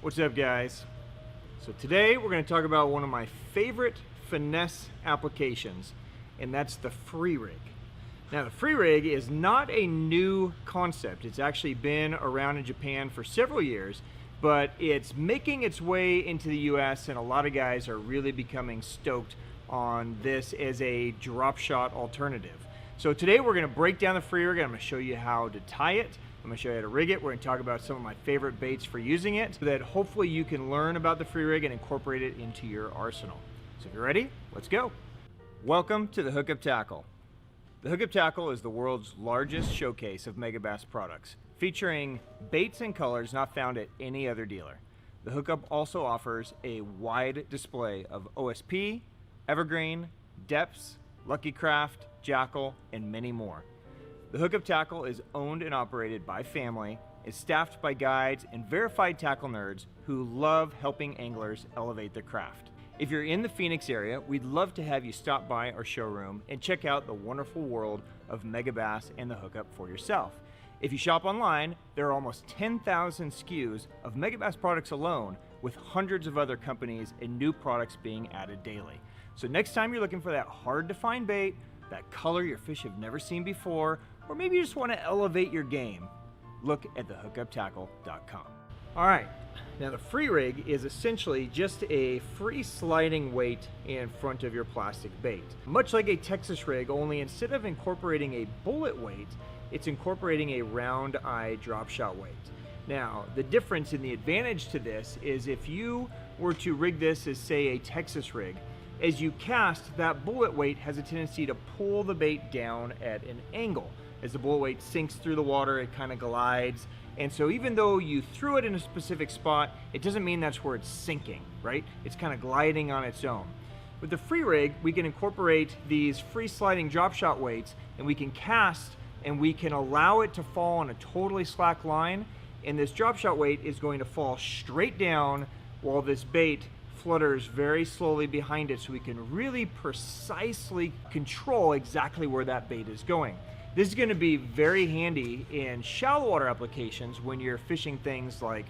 What's up, guys? So today we're going to talk about one of my favorite finesse applications, and that's the free rig. Now, the free rig is not a new concept. It's actually been around in Japan for several years, but it's making its way into the US, and a lot of guys are really becoming stoked on this as a drop shot alternative. So today we're going to break down the free rig. I'm going to show you how to tie it. I'm going to show you how to rig it. We're going to talk about some of my favorite baits for using it so that hopefully you can learn about the free rig and incorporate it into your arsenal. So if you're ready, let's go. Welcome to the HookUp Tackle. The HookUp Tackle is the world's largest showcase of Megabass products, featuring baits and colors not found at any other dealer. The HookUp also offers a wide display of OSP, Evergreen, Deps, Lucky Craft, Jackal, and many more. The HookUp Tackle is owned and operated by family, is staffed by guides and verified tackle nerds who love helping anglers elevate their craft. If you're in the Phoenix area, we'd love to have you stop by our showroom and check out the wonderful world of Megabass and the HookUp for yourself. If you shop online, there are almost 10,000 SKUs of Megabass products alone, with hundreds of other companies and new products being added daily. So next time you're looking for that hard to find bait, that color your fish have never seen before, or maybe you just want to elevate your game, look at thehookuptackle.com. All right, now the free rig is essentially just a free sliding weight in front of your plastic bait. Much like a Texas rig, only instead of incorporating a bullet weight, it's incorporating a round eye drop shot weight. Now, the difference in the advantage to this is if you were to rig this as, say, a Texas rig, as you cast, that bullet weight has a tendency to pull the bait down at an angle. As the bullet weight sinks through the water, it kind of glides. And so even though you threw it in a specific spot, it doesn't mean that's where it's sinking, right? It's kind of gliding on its own. With the free rig, we can incorporate these free sliding drop shot weights, and we can cast and we can allow it to fall on a totally slack line. And this drop shot weight is going to fall straight down while this bait flutters very slowly behind it, so we can really precisely control exactly where that bait is going. This is going to be very handy in shallow water applications when you're fishing things like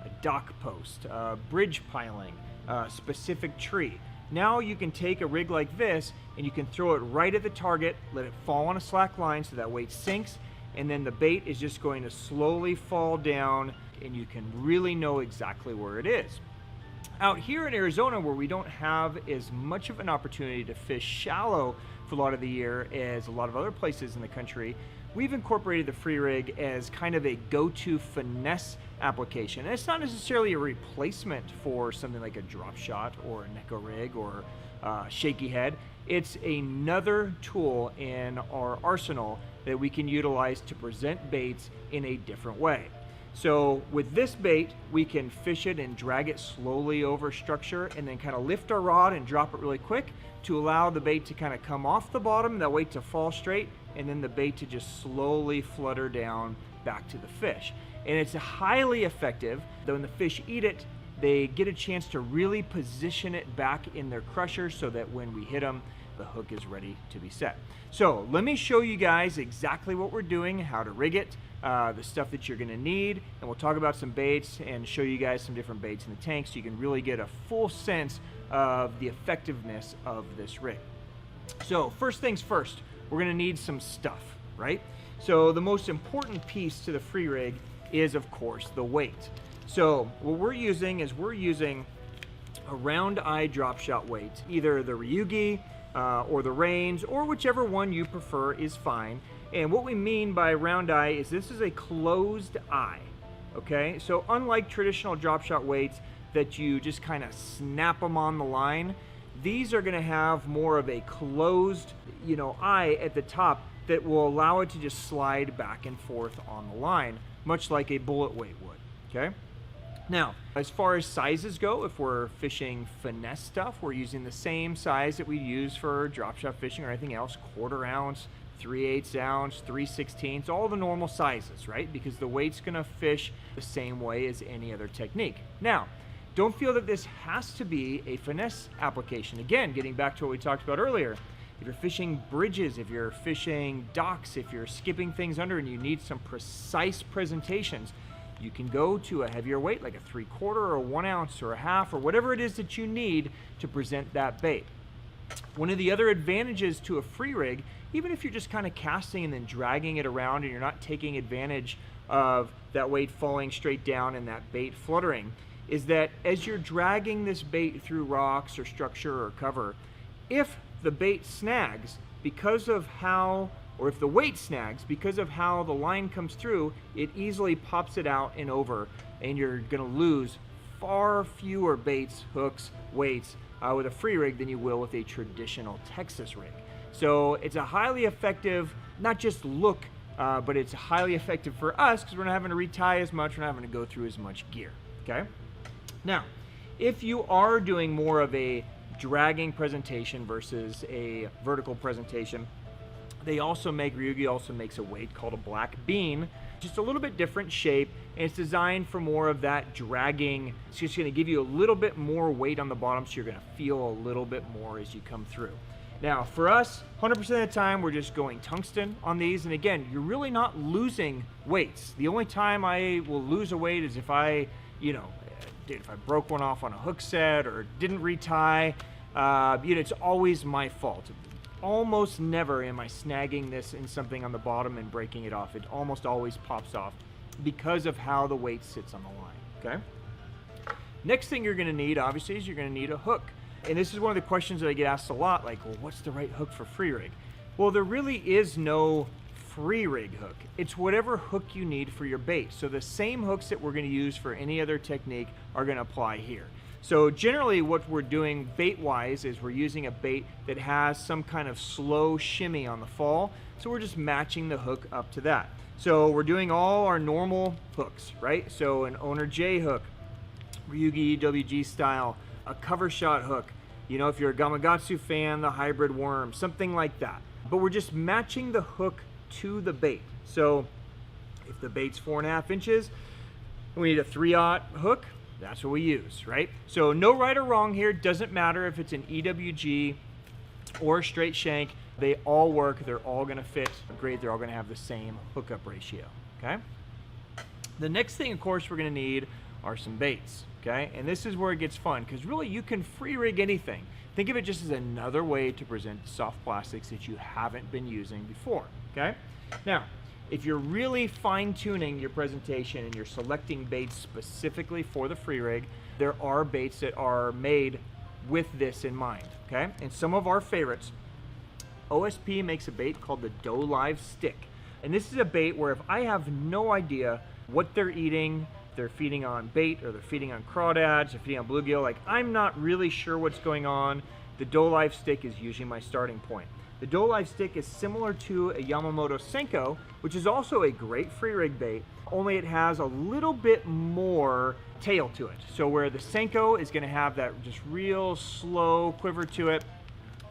a dock post, bridge piling, a specific tree. Now you can take a rig like this and you can throw it right at the target, let it fall on a slack line so that weight sinks, and then the bait is just going to slowly fall down and you can really know exactly where it is. Out here in Arizona, where we don't have as much of an opportunity to fish shallow for a lot of the year as a lot of other places in the country, we've incorporated the free rig as kind of a go-to finesse application. And it's not necessarily a replacement for something like a drop shot or a Neko rig or shaky head. It's another tool in our arsenal that we can utilize to present baits in a different way. So with this bait, we can fish it and drag it slowly over structure and then kind of lift our rod and drop it really quick to allow the bait to kind of come off the bottom, that weight to fall straight, and then the bait to just slowly flutter down back to the fish. And it's highly effective. When the fish eat it, they get a chance to really position it back in their crusher so that when we hit them, the hook is ready to be set. So let me show you guys exactly what we're doing, how to rig it, the stuff that you're going to need, and we'll talk about some baits and show you guys some different baits in the tank so you can really get a full sense of the effectiveness of this rig. So first things first, we're going to need some stuff, right? So the most important piece to the free rig is, of course, the weight. So what we're using is a round eye drop shot weight, either the Ryugi or the Reins, or whichever one you prefer is fine. And what we mean by round eye is this is a closed eye, okay? So unlike traditional drop shot weights that you just kind of snap them on the line, these are gonna have more of a closed, eye at the top that will allow it to just slide back and forth on the line, much like a bullet weight would, okay? Now, as far as sizes go, if we're fishing finesse stuff, we're using the same size that we use for drop shot fishing or anything else, 1/4 ounce, 3/8 ounce, 3/16, all the normal sizes, right? Because the weight's gonna fish the same way as any other technique. Now, don't feel that this has to be a finesse application. Again, getting back to what we talked about earlier, if you're fishing bridges, if you're fishing docks, if you're skipping things under and you need some precise presentations, you can go to a heavier weight like a 3/4 or 1 ounce or a half or whatever it is that you need to present that bait. One of the other advantages to a free rig, even if you're just kind of casting and then dragging it around and you're not taking advantage of that weight falling straight down and that bait fluttering, is that as you're dragging this bait through rocks or structure or cover, if the bait snags because of how, or if the weight snags because of how the line comes through, it easily pops it out and over, and you're gonna lose far fewer baits, hooks, weights with a free rig than you will with a traditional Texas rig. So it's a highly effective, not just look, but it's highly effective for us because we're not having to retie as much, we're not having to go through as much gear, okay? Now, if you are doing more of a dragging presentation versus a vertical presentation, Ryugi also makes a weight called a black bean, just a little bit different shape, and it's designed for more of that dragging. It's just gonna give you a little bit more weight on the bottom, so you're gonna feel a little bit more as you come through. Now, for us, 100% of the time, we're just going tungsten on these, and again, you're really not losing weights. The only time I will lose a weight is if I, if I broke one off on a hook set or didn't retie. It's always my fault. Almost never am I snagging this in something on the bottom and breaking it off. It almost always pops off because of how the weight sits on the line, okay? Next thing you're gonna need, obviously, is you're gonna need a hook. And this is one of the questions that I get asked a lot, like, well, what's the right hook for free rig? Well, there really is no free rig hook. It's whatever hook you need for your bait. So the same hooks that we're gonna use for any other technique are gonna apply here. So generally what we're doing bait-wise is we're using a bait that has some kind of slow shimmy on the fall. So we're just matching the hook up to that. So we're doing all our normal hooks, right? So an Owner J hook, Ryugi EWG style, a cover shot hook, if you're a Gamakatsu fan, the hybrid worm, something like that. But we're just matching the hook to the bait. So if the bait's 4.5 inches, we need a 3/0 hook. That's what we use, right? So no right or wrong here. Doesn't matter if it's an EWG or a straight shank. They all work. They're all gonna fit great. They're all gonna have the same hookup ratio, okay? The next thing, of course, we're gonna need are some baits, okay? And this is where it gets fun, because really you can free rig anything. Think of it just as another way to present soft plastics that you haven't been using before, okay? Now, if you're really fine-tuning your presentation and you're selecting baits specifically for the free rig, there are baits that are made with this in mind, okay? And some of our favorites, OSP makes a bait called the DoLive Stick. And this is a bait where if I have no idea what they're eating, they're feeding on bait or they're feeding on crawdads, they're feeding on bluegill, like I'm not really sure what's going on, the DoLive Stick is usually my starting point. The DoLive Stick is similar to a Yamamoto Senko, which is also a great free rig bait, only it has a little bit more tail to it. So where the Senko is gonna have that just real slow quiver to it,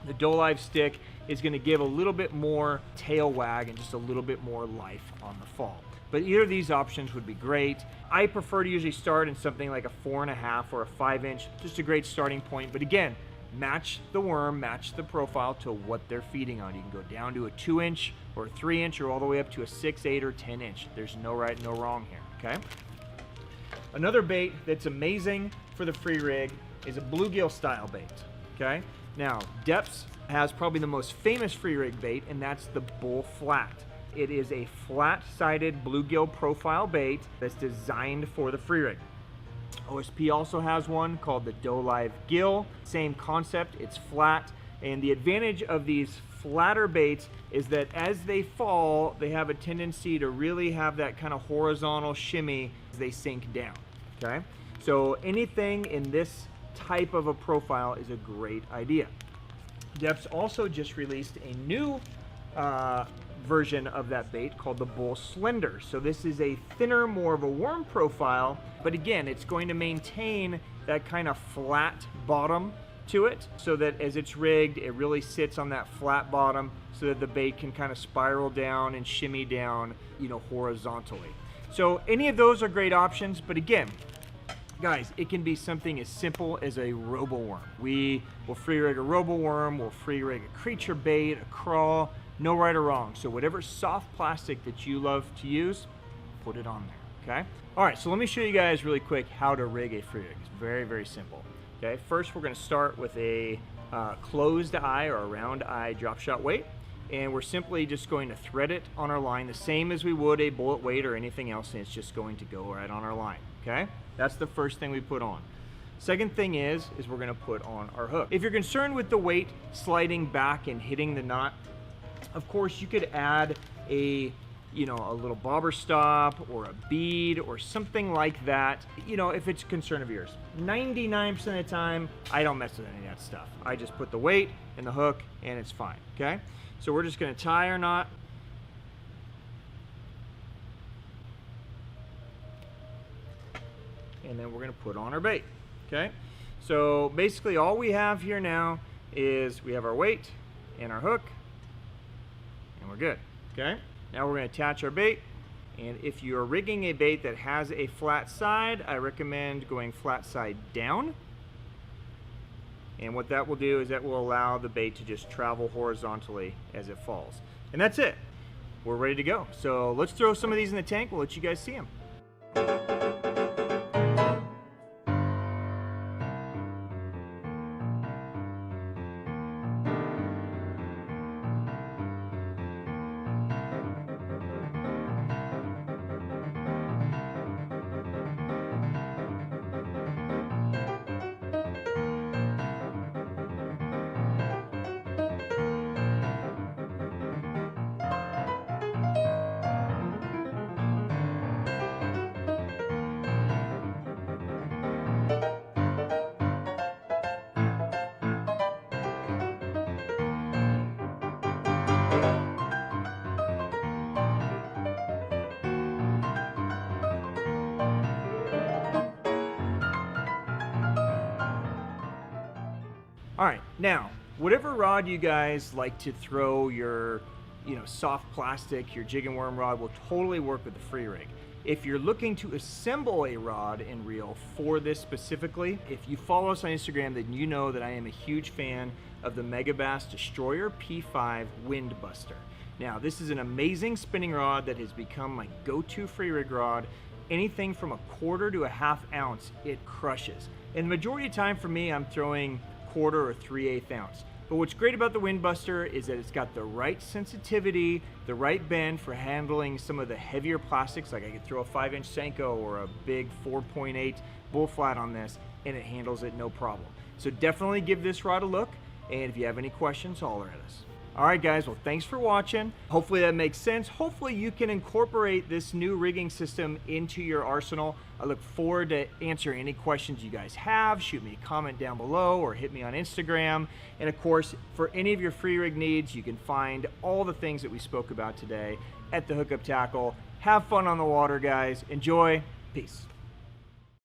the DoLive Stick is gonna give a little bit more tail wag and just a little bit more life on the fall. But either of these options would be great. I prefer to usually start in something like a 4.5 or a 5-inch, just a great starting point. But again, match the worm, match the profile to what they're feeding on. You can go down to a 2-inch or a 3-inch or all the way up to a 6, 8, or 10-inch. There's no right, no wrong here, okay? Another bait that's amazing for the free rig is a bluegill style bait, okay? Now, Deps has probably the most famous free rig bait, and that's the bull flat. It is a flat-sided bluegill profile bait that's designed for the free rig. OSP also has one called the DoLive Gill. Same concept, it's flat. And the advantage of these flatter baits is that as they fall, they have a tendency to really have that kind of horizontal shimmy as they sink down, okay? So anything in this type of a profile is a great idea. Deps also just released a new version of that bait called the Bull Slender. So this is a thinner, more of a worm profile, but again, it's going to maintain that kind of flat bottom to it so that as it's rigged, it really sits on that flat bottom so that the bait can kind of spiral down and shimmy down, horizontally. So any of those are great options, but again, guys, it can be something as simple as a robo-worm. We will free rig a robo-worm, we'll free rig a creature bait, a crawl, no right or wrong. So whatever soft plastic that you love to use, put it on there, okay? All right, so let me show you guys really quick how to rig a free rig. It's very, very simple. Okay, first we're gonna start with a closed eye or a round eye drop shot weight, and we're simply just going to thread it on our line the same as we would a bullet weight or anything else, and it's just going to go right on our line, okay? That's the first thing we put on. Second thing is we're gonna put on our hook. If you're concerned with the weight sliding back and hitting the knot, of course you could add a little bobber stop or a bead or something like that, if it's a concern of yours. 99% of the time, I don't mess with any of that stuff. I just put the weight and the hook and it's fine, okay? So we're just gonna tie our knot. And then we're gonna put on our bait, okay? So basically all we have here now is we have our weight and our hook, and we're good, okay? Now we're going to attach our bait, and if you're rigging a bait that has a flat side, I recommend going flat side down. And what that will do is that will allow the bait to just travel horizontally as it falls. And that's it. We're ready to go. So let's throw some of these in the tank. We'll let you guys see them. All right, now, whatever rod you guys like to throw your, soft plastic, your jig and worm rod will totally work with the free rig. If you're looking to assemble a rod and reel for this specifically, if you follow us on Instagram, then you know that I am a huge fan of the Megabass Destroyer P5 Wind Buster. Now, this is an amazing spinning rod that has become my go-to free rig rod. Anything from 1/4 to 1/2 ounce, it crushes. And the majority of the time for me, I'm throwing 1/4 or 3/8 ounce. But what's great about the Wind Buster is that it's got the right sensitivity, the right bend for handling some of the heavier plastics. Like I could throw a 5-inch Senko or a big 4.8 bull flat on this, and it handles it no problem. So definitely give this rod a look, and if you have any questions, holler at us. All right, guys, well, thanks for watching. Hopefully that makes sense. Hopefully you can incorporate this new rigging system into your arsenal. I look forward to answering any questions you guys have. Shoot me a comment down below or hit me on Instagram. And of course, for any of your free rig needs, you can find all the things that we spoke about today at the HookUp Tackle. Have fun on the water, guys. Enjoy. Peace.